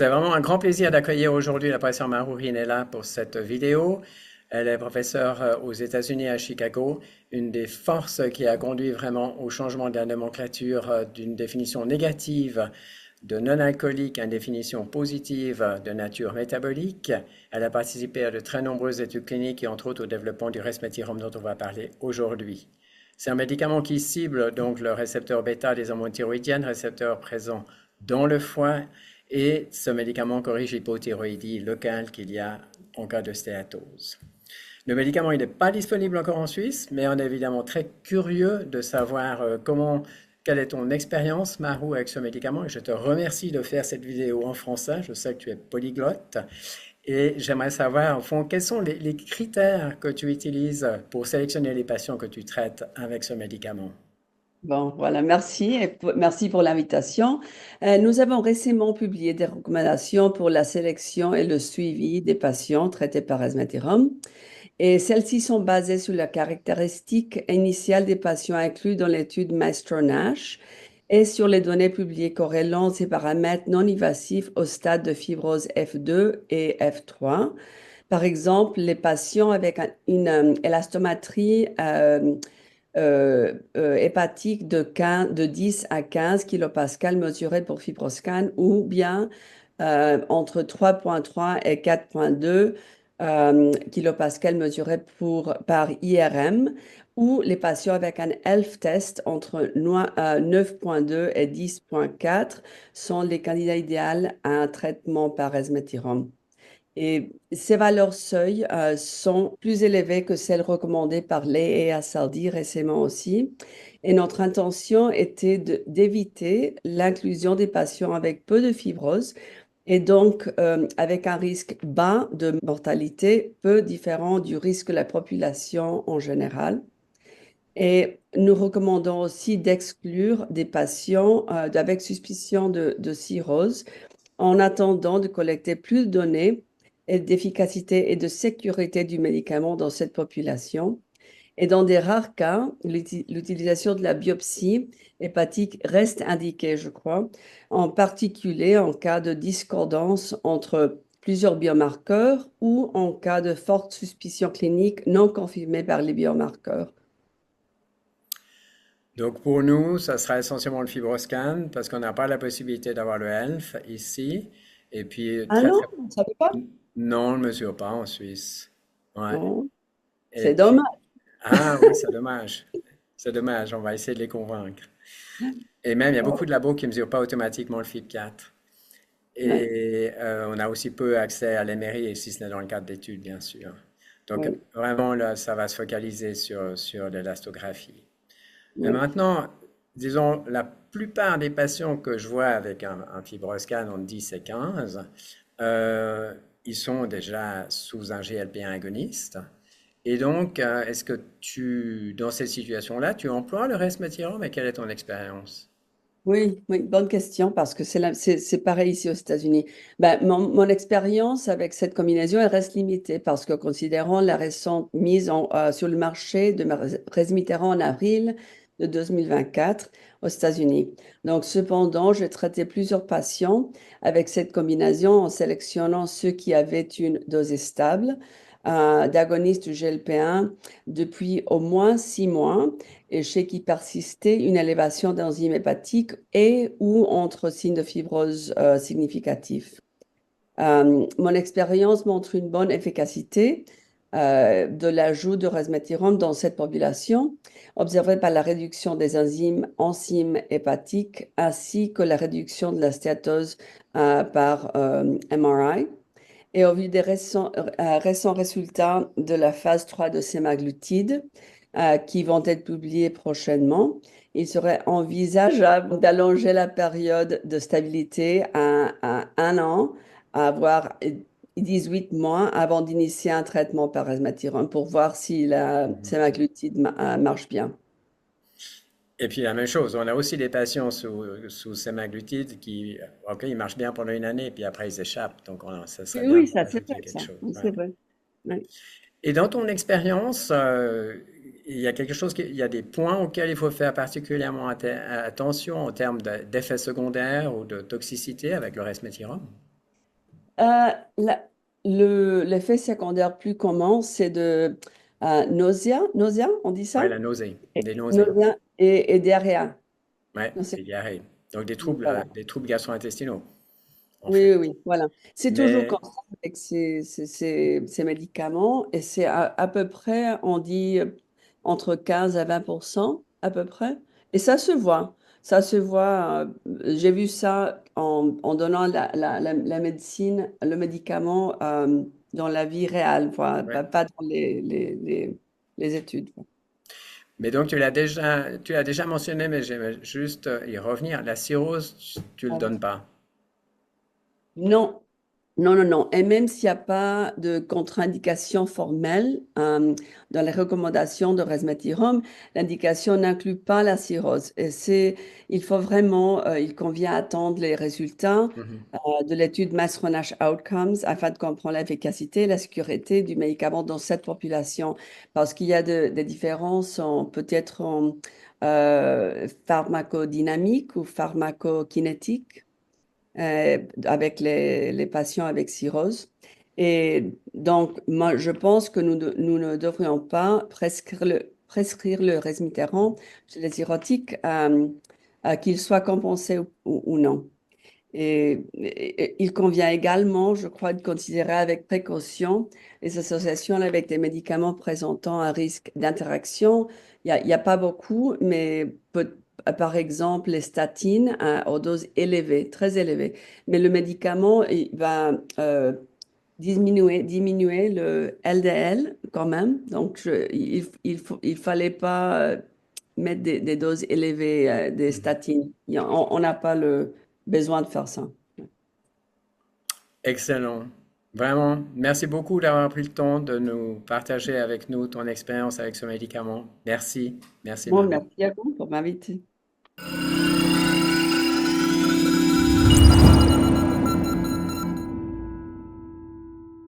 C'est vraiment un grand plaisir d'accueillir aujourd'hui la professeure Maru Rinella pour cette vidéo. Elle est professeure aux États-Unis à Chicago. Une des forces qui a conduit vraiment au changement de la nomenclature d'une définition négative de non-alcoolique à une définition positive de nature métabolique. Elle a participé à de très nombreuses études cliniques et entre autres au développement du resmetirom dont on va parler aujourd'hui. C'est un médicament qui cible donc le récepteur bêta des hormones thyroïdiennes, récepteur présent dans le foie, et ce médicament corrige l'hypothyroïdie locale qu'il y a en cas de stéatose. Le médicament, il n'est pas disponible encore en Suisse, mais on est évidemment très curieux de savoir quelle est ton expérience, Maru, avec ce médicament. Et je te remercie de faire cette vidéo en français. Je sais que tu es polyglotte. Et j'aimerais savoir, au fond, quels sont les critères que tu utilises pour sélectionner les patients que tu traites avec ce médicament? Bon, voilà, merci et merci pour l'invitation. Nous avons récemment publié des recommandations pour la sélection et le suivi des patients traités par Resmetirom. Et celles-ci sont basées sur la caractéristique initiale des patients inclus dans l'étude Maestro-NASH et sur les données publiées corrélant ces paramètres non invasifs au stade de fibrose F2 et F3. Par exemple, les patients avec une élastométrie hépatique de 10 à 15 kilopascal mesurée pour FibroScan ou bien entre 3,3 et 4,2 kilopascal mesuré par IRM ou les patients avec un ELF test entre 9,2 et 10,4 sont les candidats idéaux à un traitement par resmetirom. Et ces valeurs seuil sont plus élevées que celles recommandées par l'EASRD récemment aussi. Et notre intention était d'éviter l'inclusion des patients avec peu de fibrose et donc avec un risque bas de mortalité, peu différent du risque de la population en général. Et nous recommandons aussi d'exclure des patients avec suspicion de cirrhose en attendant de collecter plus de données et d'efficacité et de sécurité du médicament dans cette population. Et dans des rares cas, l'utilisation de la biopsie hépatique reste indiquée, je crois, en particulier en cas de discordance entre plusieurs biomarqueurs ou en cas de forte suspicion clinique non confirmée par les biomarqueurs. Donc pour nous, ça sera essentiellement le FibroScan parce qu'on n'a pas la possibilité d'avoir le ELF ici. Et puis Ah très non, très... vous ne savez pas? Non, on ne le mesure pas en Suisse. Ouais. Oh, Et c'est dommage. puis... Ah oui, c'est dommage. C'est dommage, on va essayer de les convaincre. Et même, il y a beaucoup de labos qui ne mesurent pas automatiquement le FIB4. Ouais, Et on a aussi peu accès à l'MRI, et si ce n'est dans le cadre d'études, bien sûr. Donc ouais, vraiment, là, ça va se focaliser sur l'élastographie. Mais ouais. maintenant, disons, la plupart des patients que je vois avec un FibroScan entre 10 et 15, euh, ils sont déjà sous un GLP-1 agoniste. Et donc, est-ce que dans cette situation-là, tu emploies le resmetirom, mais quelle est ton expérience? Oui, oui, bonne question parce que c'est pareil ici aux États-Unis. Ben, mon expérience avec cette combinaison, elle reste limitée parce que considérant la récente mise sur le marché de resmetirom en avril de 2024 aux États-Unis. Donc, cependant, j'ai traité plusieurs patients avec cette combinaison en sélectionnant ceux qui avaient une dose stable d'agoniste du GLP-1 depuis au moins 6 mois et chez qui persistait une élévation d'enzymes hépatiques et ou entre signes de fibrose significatifs. Mon expérience montre une bonne efficacité de l'ajout de resmetirom dans cette population, observée par la réduction des enzymes hépatiques ainsi que la réduction de la stéatose par MRI. Et au vu des récents résultats de la phase 3 de semaglutide, qui vont être publiés prochainement, il serait envisageable d'allonger la période de stabilité à 1 an, à avoir 18 mois avant d'initier un traitement par resmetirom pour voir si la semaglutide marche bien. Et puis la même chose, on a aussi des patients sous semaglutide qui, ok, ils marchent bien pendant une année, puis après ils échappent. Donc ça serait bien Oui, de ça c'est rajouter vrai, quelque ça. chose. Oui, Ouais. c'est vrai. Oui. Et dans ton expérience, il y a il y a des points auxquels il faut faire particulièrement attention en termes d'effets secondaires ou de toxicité avec le resmetirom? La- l'effet secondaire plus commun, c'est de nausea, on dit Ouais, ça? la nausée, Et- des nausées. Nausea et diarrhée. Ouais, Non, c'est- et diarrhée. Donc Voilà. des troubles gastro-intestinaux, en fait. Oui, oui, oui, voilà. C'est toujours Mais comme ça avec ces médicaments et c'est à peu près, on dit, entre 15 à 20% à peu près. Et ça se voit. Ça se voit. J'ai vu ça en donnant la médecine, le médicament dans la vie réelle, voilà, ouais. pas dans les études. Mais donc tu l'as déjà mentionné, mais j'aimerais juste y revenir. La cirrhose, tu le donnes pas. Non, non, non, non. Et même s'il n'y a pas de contre-indication formelle dans les recommandations de resmetirom, l'indication n'inclut pas la cirrhose. Il faut vraiment, il convient attendre les résultats Mhm. de l'étude Mass-Nash Outcomes afin de comprendre l'efficacité et la sécurité du médicament dans cette population. Parce qu'il y a des différences peut-être en pharmacodynamique ou pharmacokinétique avec les patients avec cirrhose. Et donc, moi, je pense que nous ne devrions pas prescrire le resmetirom chez les cirrhotiques, qu'il soit compensé ou non. Il convient également, je crois, de considérer avec précaution les associations avec des médicaments présentant un risque d'interaction. Il y a pas beaucoup, mais par exemple, les statines aux doses élevées, très élevées. Mais le médicament, il va diminuer le LDL quand même. Donc, il fallait pas mettre des doses élevées des Mhm. statines. On n'a pas le besoin de faire ça. Excellent. Vraiment, merci beaucoup d'avoir pris le temps de nous partager avec nous ton expérience avec ce médicament. Merci, merci Bon, vraiment. merci à vous pour m'inviter.